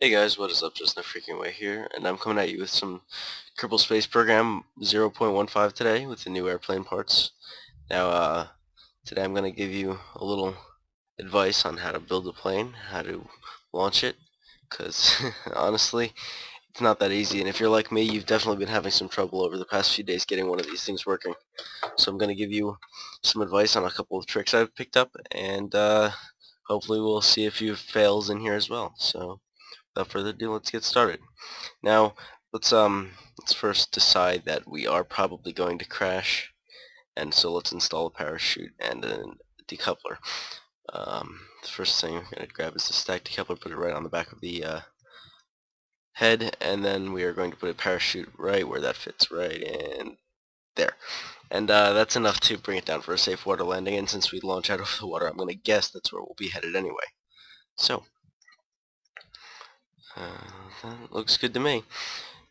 Hey guys, what is up? Just no freaking way here, and I'm coming at you with some Kerbal Space Program 0.15 today with the new airplane parts. Now, today I'm going to give you a little advice on how to build a plane, how to launch it, because honestly, it's not that easy, and if you're like me, you've definitely been having some trouble over the past few days getting one of these things working. So I'm going to give you some advice on a couple of tricks I've picked up, and hopefully we'll see a few fails in here as well. So without further ado, let's get started. Now, let's first decide that we are probably going to crash, and so let's install a parachute and a decoupler. The first thing we're going to grab is the stack decoupler, put it right on the back of the head, and then we are going to put a parachute right where that fits, right in there. And that's enough to bring it down for a safe water landing, and since we launch out of the water, I'm going to guess that's where we'll be headed anyway. So, that looks good to me.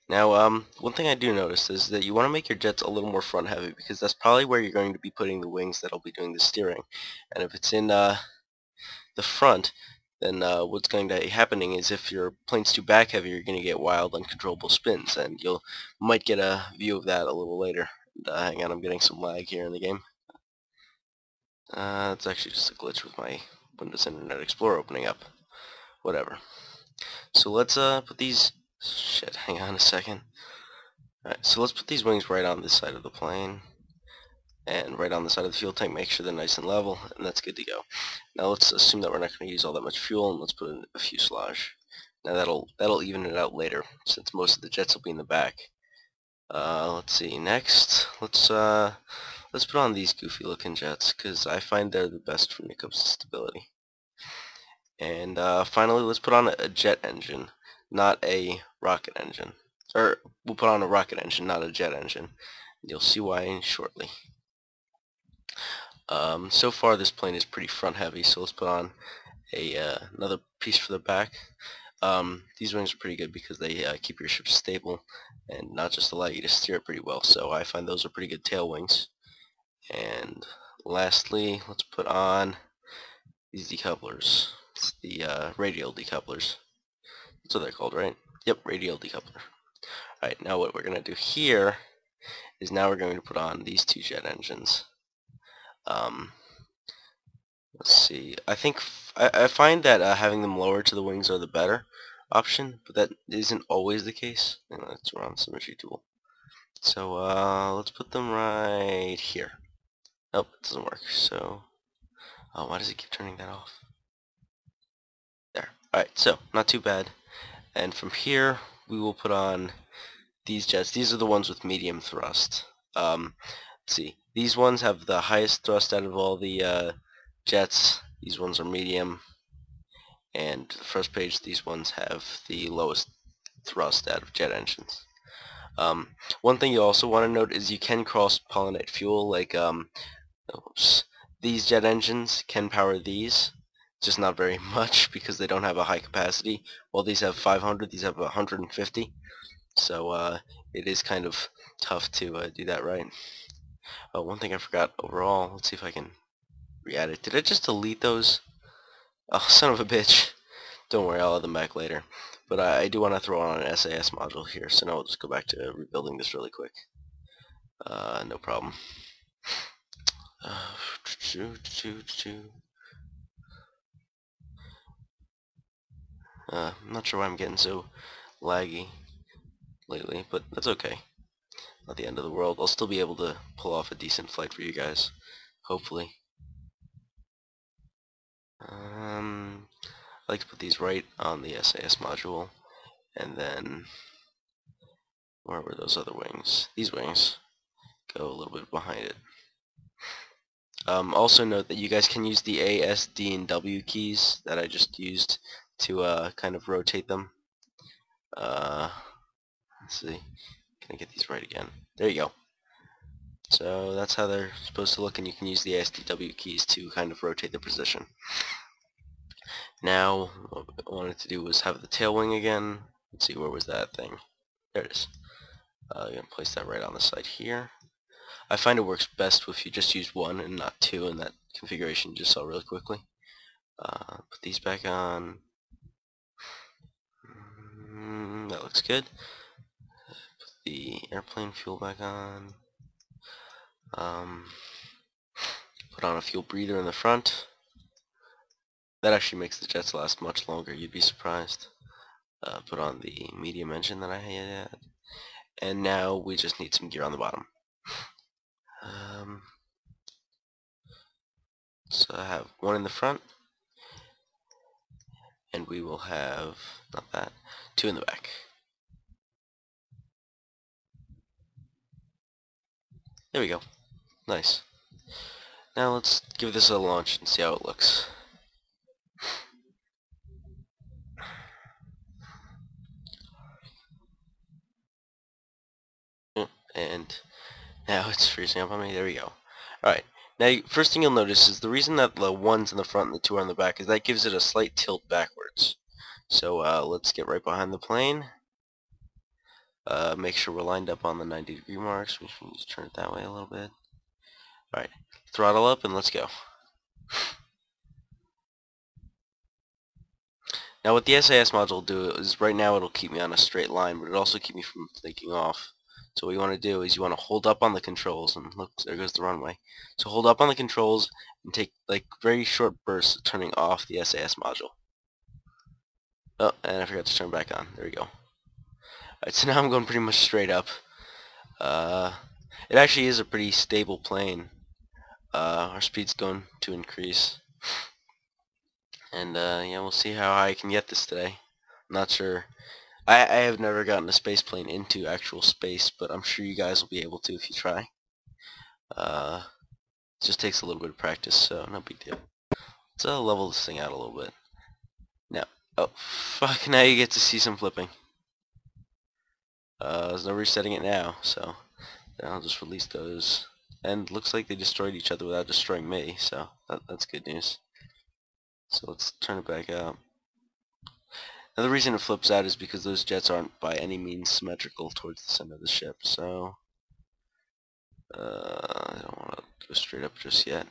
Now, one thing I do notice is that you want to make your jets a little more front heavy because that's probably where you're going to be putting the wings that'll be doing the steering. And if it's in the front, then what's going to be happening is if your plane's too back heavy, you're going to get wild, uncontrollable spins, and you might get a view of that a little later. And, hang on, I'm getting some lag here in the game. It's actually just a glitch with my Windows Internet Explorer opening up. Whatever. So let's put these... Shit, hang on a second. Alright, so let's put these wings right on this side of the plane and right on the side of the fuel tank, make sure they're nice and level, and that's good to go. Now let's assume that we're not going to use all that much fuel, and let's put in a fuselage. Now that'll even it out later, since most of the jets will be in the back. Let's see, next, let's put on these goofy looking jets, because I find they're the best when it comes to stability. And finally, let's put on a jet engine, not a rocket engine. Or, we'll put on a rocket engine, not a jet engine. You'll see why shortly. So far this plane is pretty front heavy, so let's put on another piece for the back. These wings are pretty good because they keep your ship stable and not just allow you to steer it pretty well, so I find those are pretty good tail wings. And lastly, let's put on these decouplers. It's the radial decouplers. That's what they're called, right? Yep, radial decoupler. Alright, now what we're going to do here is now we're going to put on these two jet engines. Let's see. I find that having them lower to the wings are the better option, but that isn't always the case. And let's run the symmetry tool. So let's put them right here. Nope, it doesn't work. So why does it keep turning that off? There. Alright, so not too bad. And from here we will put on these jets. These are the ones with medium thrust. Let's see. These ones have the highest thrust out of all the jets. These ones are medium. And the first page, these ones have the lowest thrust out of jet engines. One thing you also want to note is you can cross-pollinate fuel, like these jet engines can power these, just not very much because they don't have a high capacity. While these have 500, these have 150, so it is kind of tough to do that right. Oh, one thing I forgot overall, let's see if I can re-add it. Did I just delete those? Oh, son of a bitch. Don't worry, I'll add them back later. But I do want to throw on an SAS module here, so now we'll just go back to rebuilding this really quick. No problem. I'm not sure why I'm getting so laggy lately, but that's okay. Not the end of the world. I'll still be able to pull off a decent flight for you guys, hopefully. I like to put these right on the SAS module, and then where were those other wings? These wings go a little bit behind it. Also note that you guys can use the A, S, D, and W keys that I just used to kind of rotate them. Let's see. Can I get these right again? There you go. So that's how they're supposed to look, and you can use the A, S, D, W keys to kind of rotate their position. Now, what I wanted to do was have the tail wing again. Let's see, where was that thing? There it is. I'm going to place that right on the side here. I find it works best if you just use one and not two in that configuration you just saw really quickly. Put these back on. good. Put the airplane fuel back on. Put on a fuel breather in the front. That actually makes the jets last much longer, you'd be surprised. Put on the medium engine that I had. And now we just need some gear on the bottom. So I have one in the front, and we will have, not that, two in the back. There we go. Nice. Now let's give this a launch and see how it looks. And now it's freezing up on me. There we go. Alright. Now, first thing you'll notice is the reason that the one's in the front and the two are on the back is that gives it a slight tilt backwards. So let's get right behind the plane. Make sure we're lined up on the 90-degree marks. We should just turn it that way a little bit. Alright. Throttle up and let's go. Now what the SAS module will do is right now it'll keep me on a straight line, but it'll also keep me from taking off. So what you want to do is you want to hold up on the controls, and look, there goes the runway. So hold up on the controls and take like very short bursts of turning off the SAS module. Oh, and I forgot to turn back on. There we go. Alright, so now I'm going pretty much straight up. It actually is a pretty stable plane. Our speed's going to increase. And yeah, we'll see how high I can get this today. I'm not sure. I have never gotten a space plane into actual space, but I'm sure you guys will be able to if you try. It just takes a little bit of practice, so no big deal. Let's level this thing out a little bit. Now, oh fuck! Now you get to see some flipping. There's no resetting it now, so then I'll just release those. And looks like they destroyed each other without destroying me, so that's good news. So let's turn it back up. Now the reason it flips out is because those jets aren't by any means symmetrical towards the center of the ship, so I don't want to go straight up just yet.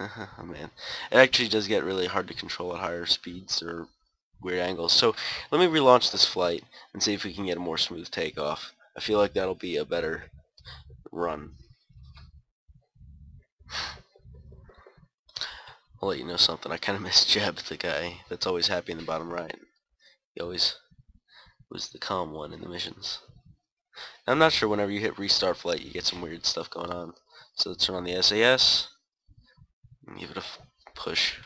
Oh man, it actually does get really hard to control at higher speeds or weird angles. So let me relaunch this flight and see if we can get a more smooth takeoff. I feel like that'll be a better run. I'll let you know something. I kind of miss Jeb, the guy that's always happy in the bottom right. He always was the calm one in the missions. Now, I'm not sure whenever you hit restart flight you get some weird stuff going on. So let's turn on the SAS and give it a push.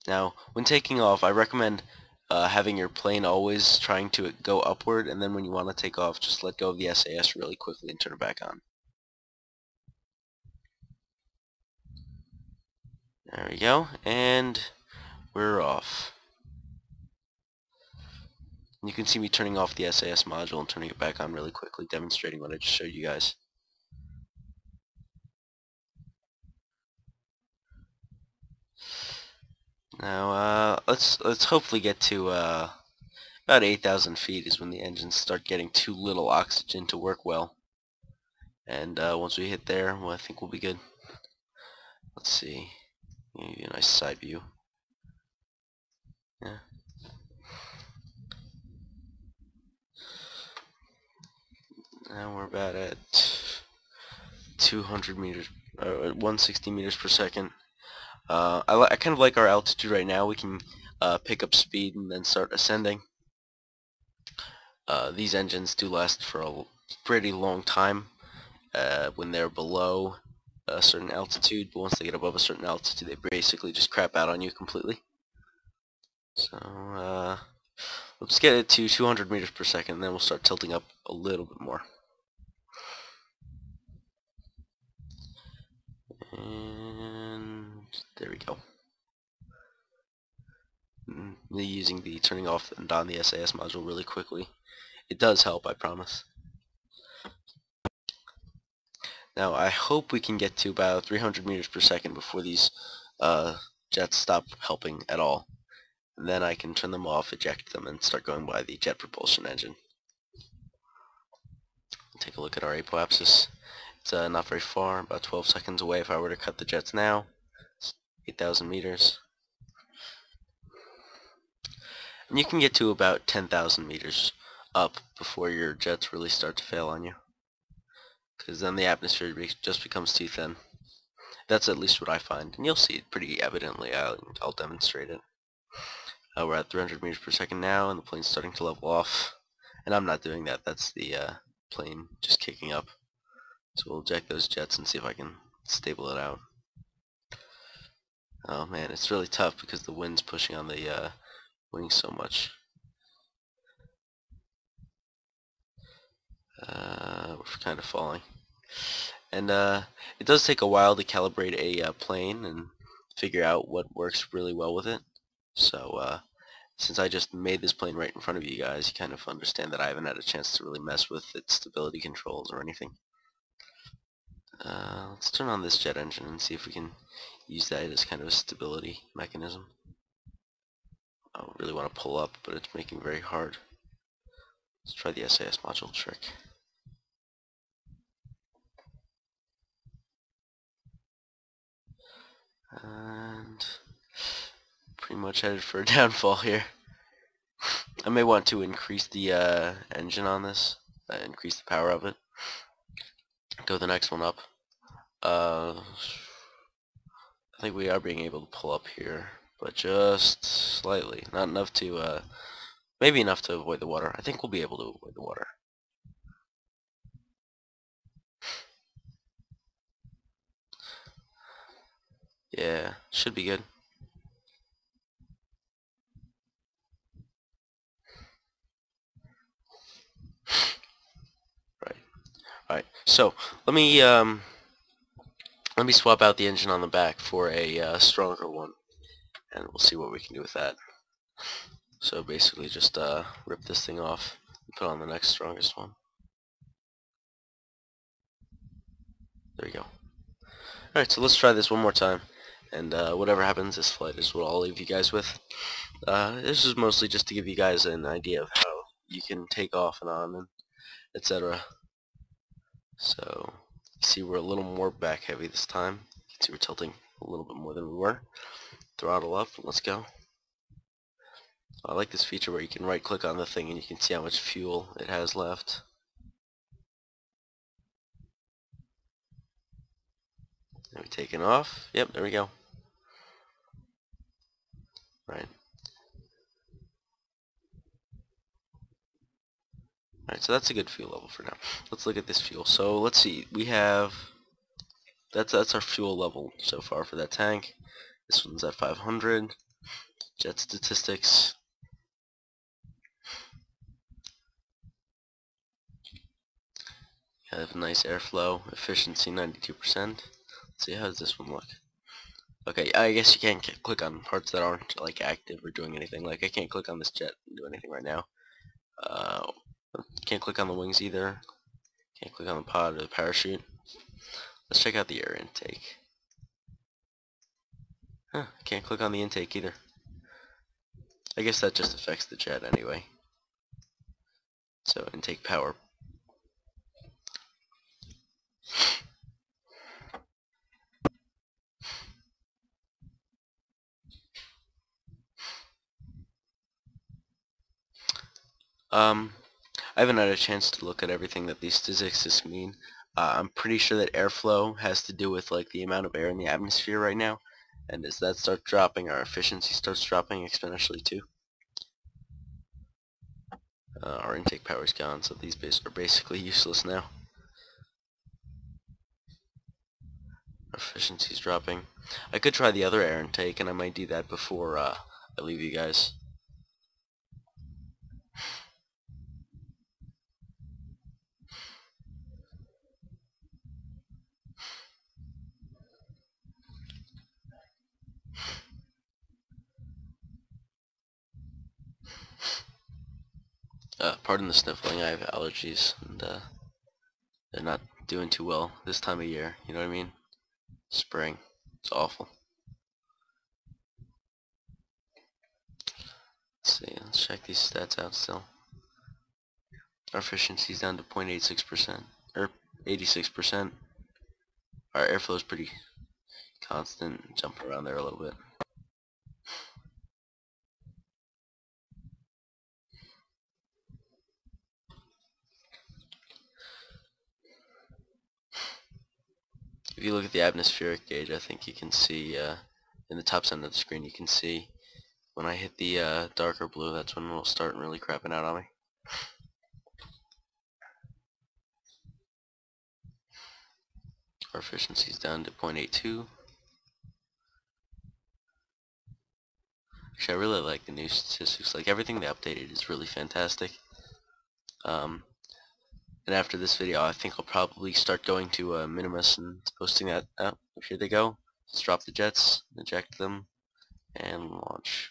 Now, when taking off, I recommend having your plane always trying to go upward, and then when you want to take off, just let go of the SAS really quickly and turn it back on. There we go, and we're off. You can see me turning off the SAS module and turning it back on really quickly, demonstrating what I just showed you guys. Now, let's hopefully get to about 8,000 feet is when the engines start getting too little oxygen to work well. And once we hit there, well, I think we'll be good. Let's see. Maybe a nice side view. Yeah. Now we're about at 200 meters, 160 meters per second. I kind of like our altitude right now. We can pick up speed and then start ascending. These engines do last for a pretty long time when they're below a certain altitude, but once they get above a certain altitude they basically just crap out on you completely. So let's get it to 200 meters per second and then we'll start tilting up a little bit more. And there we go. Using the turning off and on the SAS module really quickly. It does help, I promise. Now I hope we can get to about 300 meters per second before these jets stop helping at all. And then I can turn them off, eject them, and start going by the jet propulsion engine. Take a look at our apoapsis. It's not very far, about 12 seconds away if I were to cut the jets now. It's 8,000 meters. And you can get to about 10,000 meters up before your jets really start to fail on you, because then the atmosphere just becomes too thin. That's at least what I find, and you'll see it pretty evidently. I'll demonstrate it. We're at 300 meters per second now, and the plane's starting to level off. And I'm not doing that. That's the plane just kicking up. So we'll eject those jets and see if I can stable it out. Oh man, it's really tough because the wind's pushing on the wings so much. We're kind of falling. And it does take a while to calibrate a plane and figure out what works really well with it. So since I just made this plane right in front of you guys, you kind of understand that I haven't had a chance to really mess with its stability controls or anything. Let's turn on this jet engine and see if we can use that as kind of a stability mechanism. I don't really want to pull up, but it's making it very hard. Let's try the SAS module trick. And pretty much headed for a downfall here. I may want to increase the engine on this, increase the power of it. Go the next one up. I think we are being able to pull up here, but just slightly. Not enough to, maybe enough to avoid the water. I think we'll be able to avoid the water. Yeah, should be good. Right. Alright, so let me swap out the engine on the back for a stronger one, and we'll see what we can do with that. So basically just rip this thing off and put on the next strongest one. There we go. Alright, so let's try this one more time, and whatever happens, this flight is what I'll leave you guys with. This is mostly just to give you guys an idea of how you can take off and on, and etc. So, you see we're a little more back heavy this time. You can see we're tilting a little bit more than we were. Throttle up, let's go. I like this feature where you can right click on the thing and you can see how much fuel it has left. And we're taking off. Yep, there we go. Right. Alright, so that's a good fuel level for now. Let's look at this fuel. So let's see, we have that's our fuel level so far for that tank. This one's at 500. Jet statistics. Have nice airflow, efficiency 92%. Let's see, how does this one look? Okay, I guess you can't click on parts that aren't like active or doing anything. Like I can't click on this jet and do anything right now. Can't click on the wings either. Can't click on the pod or the parachute. Let's check out the air intake. Huh, can't click on the intake either. I guess that just affects the jet anyway. So intake power. I haven't had a chance to look at everything that these statistics mean. I'm pretty sure that airflow has to do with like the amount of air in the atmosphere right now, and as that starts dropping, our efficiency starts dropping exponentially too. Our intake power is gone, so these are basically useless now. Our efficiency is dropping. I could try the other air intake, and I might do that before I leave you guys. Pardon the sniffling, I have allergies, and they're not doing too well this time of year, you know what I mean? Spring. It's awful. Let's see, let's check these stats out still. Our efficiency is down to 0.86%, or 86%. Our airflow is pretty constant, jumping around there a little bit. if you look at the atmospheric gauge, I think you can see in the top center of the screen, you can see when I hit the darker blue, that's when it'll start really crapping out on me. Our efficiency's down to 0.82. Actually, I really like the new statistics. Like, everything they updated is really fantastic. And after this video, I think I'll probably start going to Minimus and posting that. Oh, here they go. Let's drop the jets, eject them, and launch.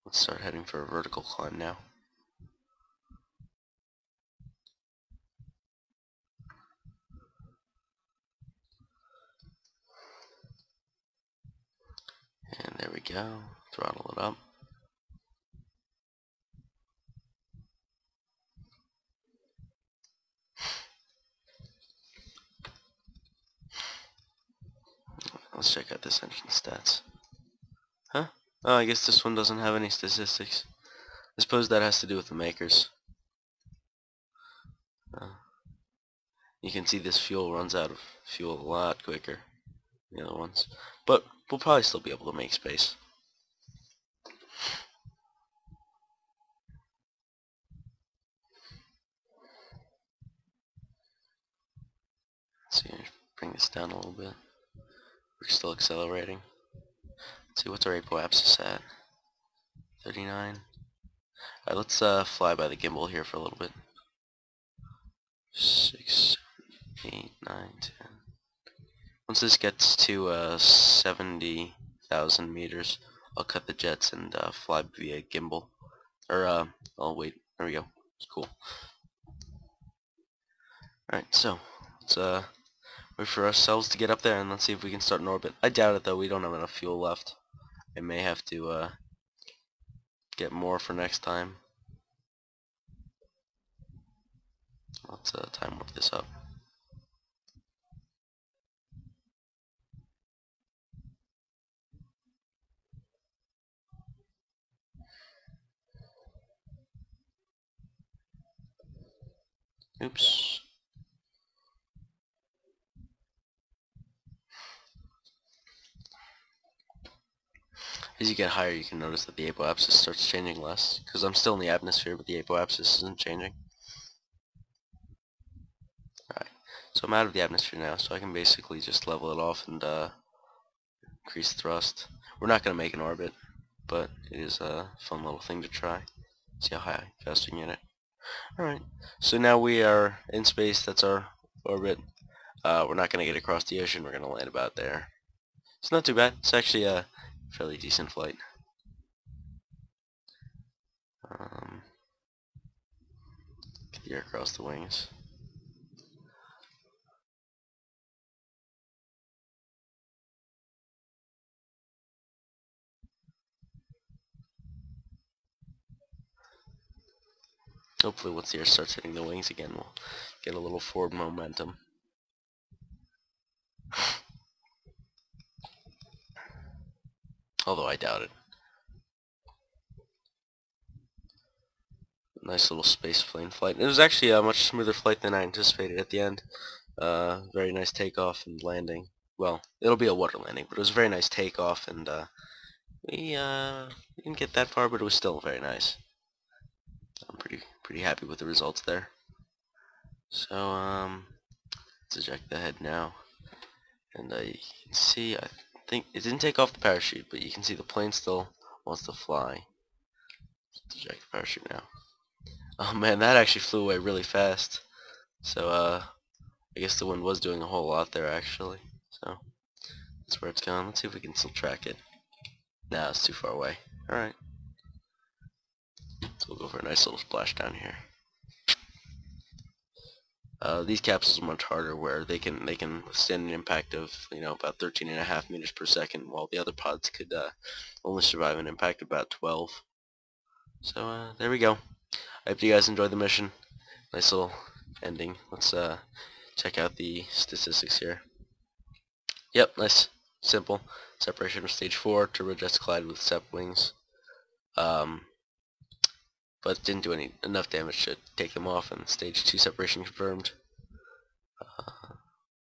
Let's start heading for a vertical climb now. And there we go. Throttle it up. Let's check out this engine stats. Huh? Oh, I guess this one doesn't have any statistics. I suppose that has to do with the makers. You can see this fuel runs out of fuel a lot quicker than the other ones. But we'll probably still be able to make space. Let's see, bring this down a little bit. We're still accelerating. Let's see, what's our apoapsis at? 39. Alright, let's fly by the gimbal here for a little bit. 6, 8, 9, 10. Once this gets to 70,000 meters, I'll cut the jets and fly via gimbal. Or, oh wait, there we go. It's cool. Alright, so, let's wait for ourselves to get up there and let's see if we can start an orbit. I doubt it though, we don't have enough fuel left. I may have to get more for next time. Let's time warp this up. Oops. As you get higher, you can notice that the apoapsis starts changing less, because I'm still in the atmosphere, but the apoapsis isn't changing. Alright, so I'm out of the atmosphere now, so I can basically just level it off and increase thrust. We're not going to make an orbit, but it is a fun little thing to try. See how fast we can get it. Alright, so now we are in space. That's our orbit. We're not going to get across the ocean. We're going to land about there. It's not too bad. It's actually a fairly decent flight. Get the air across the wings. Hopefully once the air starts hitting the wings again, we'll get a little forward momentum. Although I doubt it. Nice little space plane flight. It was actually a much smoother flight than I anticipated at the end. Very nice takeoff and landing. Well, it'll be a water landing, but it was a very nice takeoff, and we didn't get that far, but it was still very nice. I'm pretty happy with the results there. So let's eject the head now, and you can see I think it didn't take off the parachute, but you can see the plane still wants to fly. Let's eject the parachute now. Oh man, that actually flew away really fast. So I guess the wind was doing a whole lot there actually. So that's where it's going. Let's see if we can still track it. Nah, it's too far away. Alright. So we'll go for a nice little splashdown here. These capsules are much harder, where they can withstand an impact of about 13.5 meters per second, while the other pods could only survive an impact of about 12. So there we go. I hope you guys enjoyed the mission. Nice little ending. Let's check out the statistics here. Yep, nice, simple. Separation of stage 4. Turbojets collide with SEP wings. But didn't do enough damage to take them off, and stage 2 separation confirmed.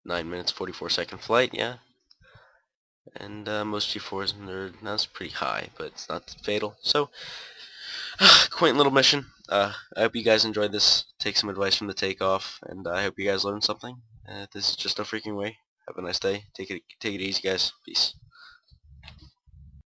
9 minutes 44-second flight, yeah. And most G4s, that's pretty high, but it's not fatal. So, quaint little mission. I hope you guys enjoyed this. Take some advice from the takeoff, and I hope you guys learned something. This is just no freaking way. Have a nice day. Take it easy, guys. Peace.